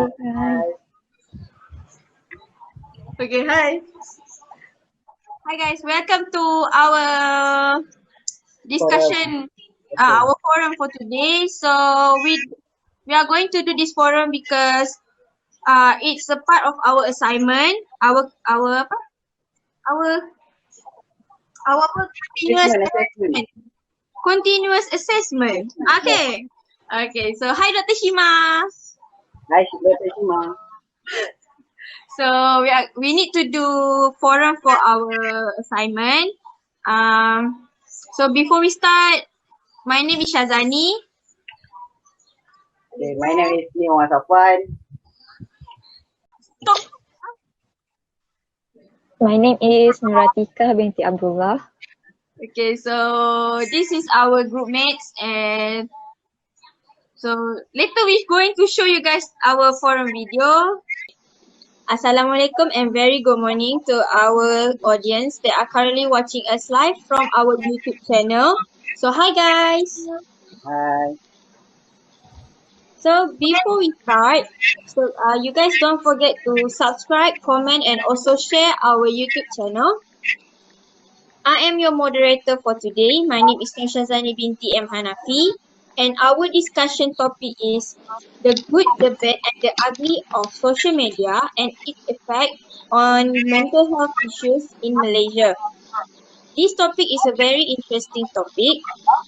Hi. Okay, hi. Hi guys, welcome to our Forum. discussion, Okay. our forum for today. So we are going to do this forum because it's a part of our assignment, our apa? Our our continuous Assessment, assessment. assessment. Continuous assessment. Yeah. Okay. Okay, so hi Dr. Shima. Hi, Dr. Shima. So we need to do forum for our assignment. So before we start, my name is Shazani. Okay, my name is Nima Safwan. Talk. My name is Nuratika binti Abdullah. Okay, so this is our group mates, and so later we're going to show you guys our forum video. Assalamualaikum and very good morning to our audience that are currently watching us live from our YouTube channel. So hi guys. Hi. So before we start, you guys don't forget to subscribe, comment, and also share our YouTube channel. I am your moderator for today. My name is Shazani binti M Hanafi, and our discussion topic is the good, the bad, and the ugly of social media and its effect on mental health issues in Malaysia. This topic is a very interesting topic,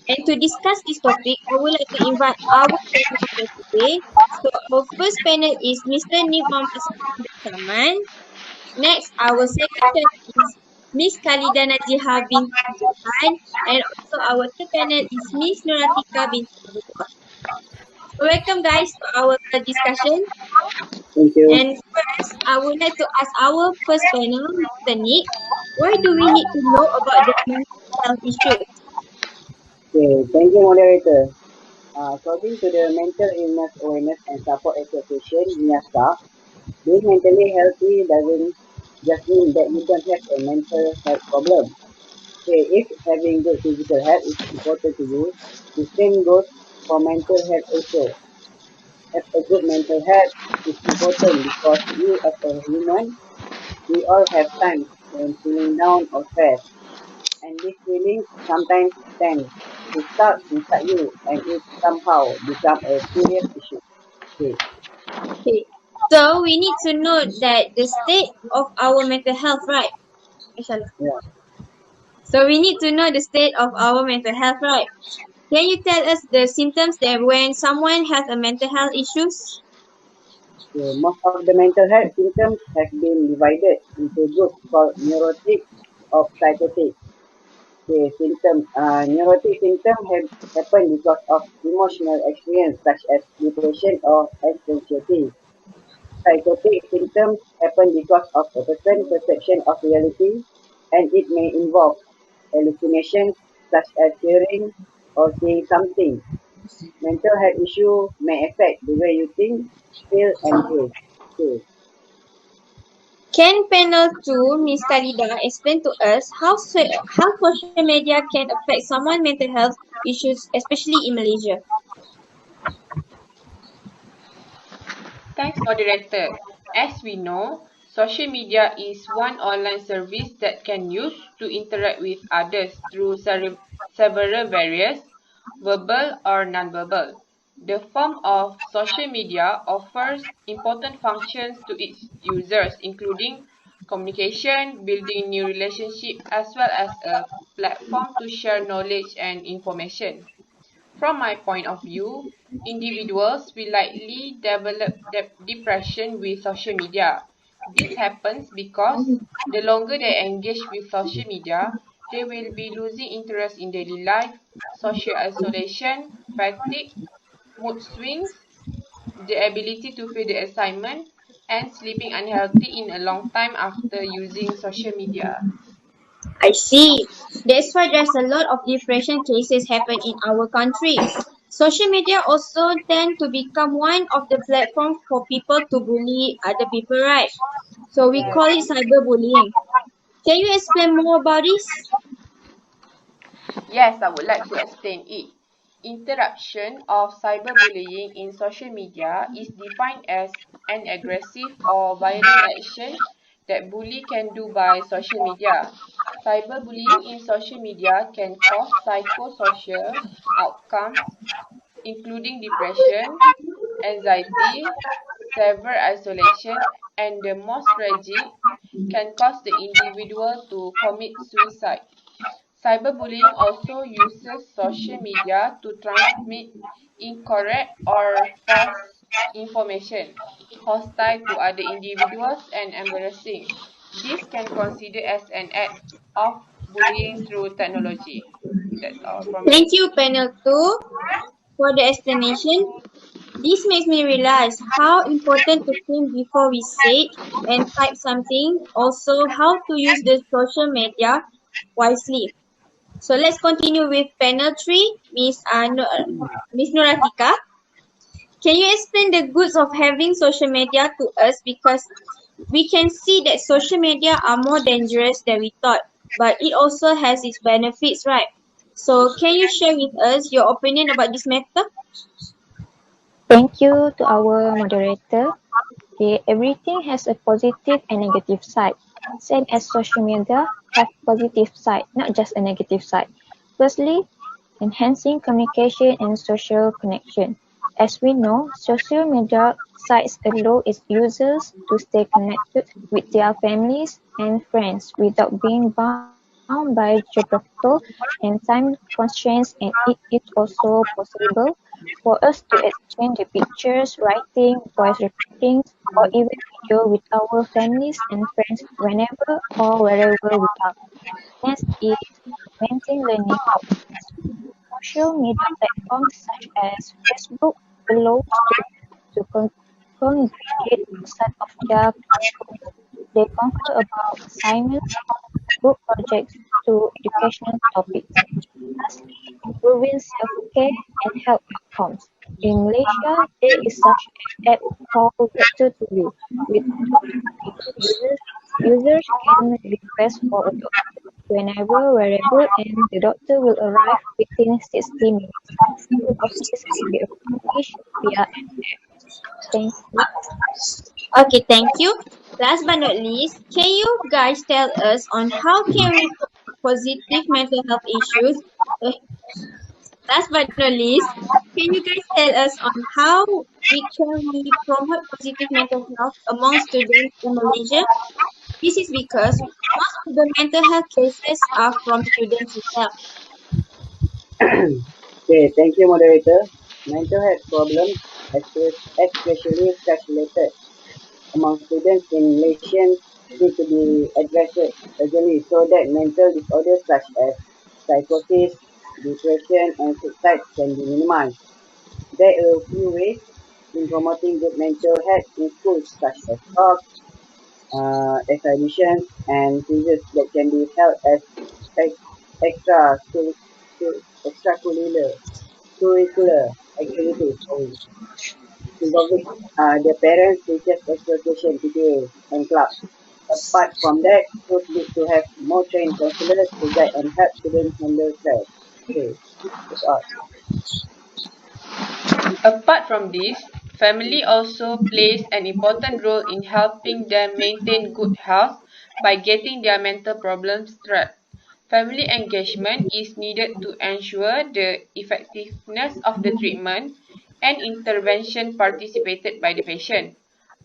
and to discuss this topic, I would like to invite our panel for today. So our first panel is Mr. Nimam Asman. Next, our second panel is Miss Khalida Najiha binti Johan, and also our third panel is Miss Nuratika binti Abdullah. So welcome guys to our discussion. Thank you. And first, I would like to ask our first panel, Mr. Nick, why do we need to know about the mental health issues? Okay, thank you, moderator. According to the Mental Illness Awareness and Support Association, MIASA, being mentally healthy doesn't just mean that you don't have a mental health problem. Okay, if having good physical health is important to you, the same goes for mental health also. Have a good mental health is important because you as a human, we all have times when feeling down or stressed, and this feeling sometimes tends to start inside you and it somehow become a serious issue. Okay. Okay. So we need to know that the state of our mental health, right? Inshallah. Yeah. So we need to know the state of our mental health, right? Can you tell us the symptoms that when someone has a mental health issues? So most of the mental health symptoms have been divided into groups called neurotic or psychotic. The symptoms, neurotic symptoms happen because of emotional experience such as depression or anxiety. Psychotic symptoms happen because of a person's perception of reality, and it may involve hallucinations such as hearing or seeing something. Mental health issues may affect the way you think, feel, and behave. Okay. Can panel 2, Miss Khalida, explain to us how social media can affect someone's mental health issues, especially in Malaysia? Thanks, moderator. As we know, social media is one online service that can use to interact with others through several barriers, verbal or non-verbal. The form of social media offers important functions to its users, including communication, building new relationships, as well as a platform to share knowledge and information. From my point of view, individuals will likely develop depression with social media. This happens because the longer they engage with social media, they will be losing interest in daily life, social isolation, fatigue, mood swings, the ability to feed the assignment, and sleeping unhealthy in a long time after using social media. I see. That's why there's a lot of depression cases happen in our country. Social media also tend to become one of the platforms for people to bully other people, right? So we Yeah. call it cyberbullying. Can you explain more about this? Yes, I would like to explain it. Interruption of cyberbullying in social media is defined as an aggressive or violent action that bully can do by social media. Cyberbullying in social media can cause psychosocial outcomes including depression, anxiety, severe isolation, and the most tragic, can cause the individual to commit suicide. Cyberbullying also uses social media to transmit incorrect or false information, hostile to other individuals and embarrassing. This can consider as an act of bullying through technology. That's all from me. Thank you, panel 2, for the explanation. This makes me realize how important to think before we say and type something. Also, how to use the social media wisely. So let's continue with panel 3, Miss Nuratika. Can you explain the goods of having social media to us? Because we can see that social media are more dangerous than we thought, but it also has its benefits, right? So can you share with us your opinion about this matter? Thank you to our moderator. Okay, everything has a positive and negative side. Same as social media have positive side, not just a negative side. Firstly, enhancing communication and social connection. As we know, social media sites allow its users to stay connected with their families and friends without being bound by geographical and time constraints, and it is also possible for us to exchange the pictures, writing, voice recordings, or even video with our families and friends whenever or wherever we are. Next is augmenting learning outcomes. Social media platforms such as Facebook allow students to congregate outside of their classrooms. They confer about assignments, group projects to educational topics. Lastly, improving self-care and health outcomes. In Malaysia, there is such an app called Doctor to You. With Doctor to You, users can request for a doctor whenever, wherever, and the doctor will arrive within 60 minutes. All of this can be accomplished via an app. Thank you. Okay, thank you. Last but not least, can you guys tell us on how can we promote positive mental health issues? eh, Last but not least, can you guys tell us on how we promote positive mental health among students in Malaysia? This is because most of the mental health cases are from students itself. Okay, thank you, moderator. Mental health problems, especially stress-related among students in Malaysia, need to be addressed urgently so that mental disorders such as psychosis, depression, and suicide can be minimized. There are a few ways in promoting good mental health in schools, such as talks, exhibitions, and quizzes that can be held as ex- extra extracurricular curricular activities involving the parents, teachers, association, PTA, and clubs. Apart from that, schools need to have more trained counselors to guide and help students handle stress. Okay, that's all. Apart from this, family also plays an important role in helping them maintain good health by getting their mental problems straight. Family engagement is needed to ensure the effectiveness of the treatment and intervention participated by the patient.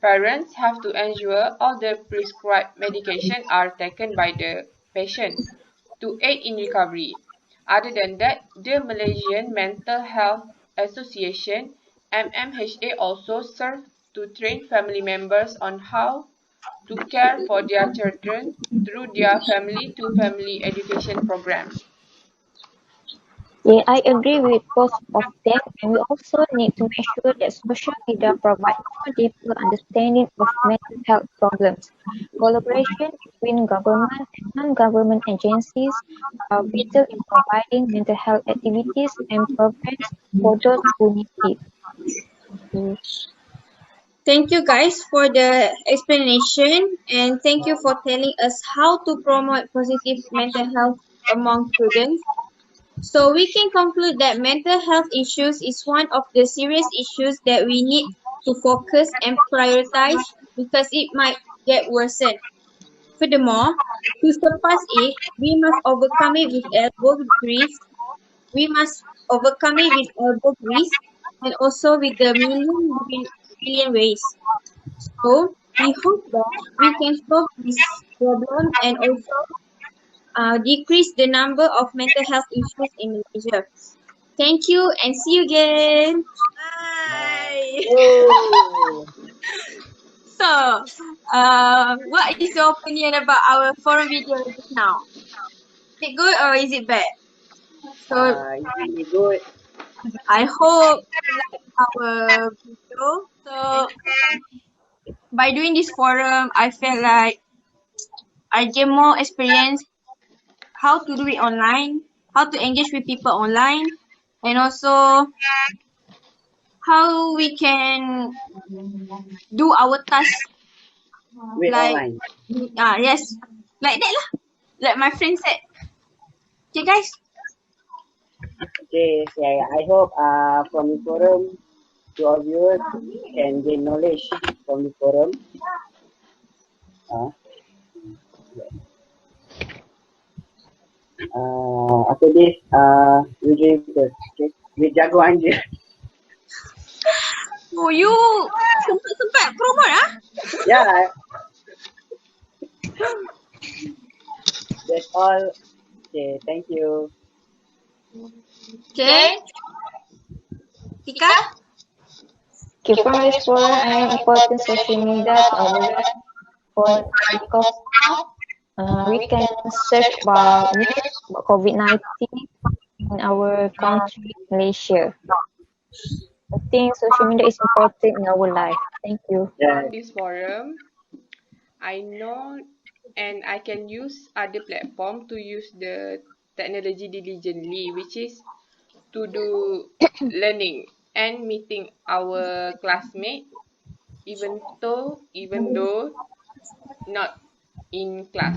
Parents have to ensure all the prescribed medication are taken by the patient to aid in recovery. Other than that, the Malaysian Mental Health Association (MMHA) also serves to train family members on how to care for their children through their family-to-family education program. Yeah, I agree with both of them, and we also need to make sure that social media provide more deeper understanding of mental health problems. Collaboration between government and non-government agencies are vital in providing mental health activities and programs for those who need it. Mm. Thank you guys for the explanation and thank you for telling us how to promote positive mental health among students. So we can conclude that mental health issues is one of the serious issues that we need to focus and prioritize because it might get worsened. Furthermore, to surpass it, we must overcome it with elbow grease. We must overcome it with elbow grease and also with the million ways. So we hope that we can solve this problem and also decrease the number of mental health issues in Malaysia. Thank you and see you again. Bye. Oh, So, what is your opinion about our forum video just now? Is it good or is it bad? So, it's really good. I hope you like our video. So, by doing this forum, I felt like I gain more experience how to do it online, how to engage with people online, and also how we can do our task Wait like online. yes, like that lah. Like my friend said. Okay, guys. Okay, so I hope from the forum, to our viewers can gain knowledge from the forum. Uh, after this, we drink first. Okay, with jagoan je. Oh, you sempat promote ah? Yeah, that's all. Okay, thank you. Okay. Tika? Okay, from this forum, I am important social media to our life because we can search about news about COVID-19 in our country, Malaysia. I think social media is important in our life. Thank you. Yeah, From this forum, I know and I can use other platform to use the technology diligently, which is to do learning and meeting our classmate, even though not in class.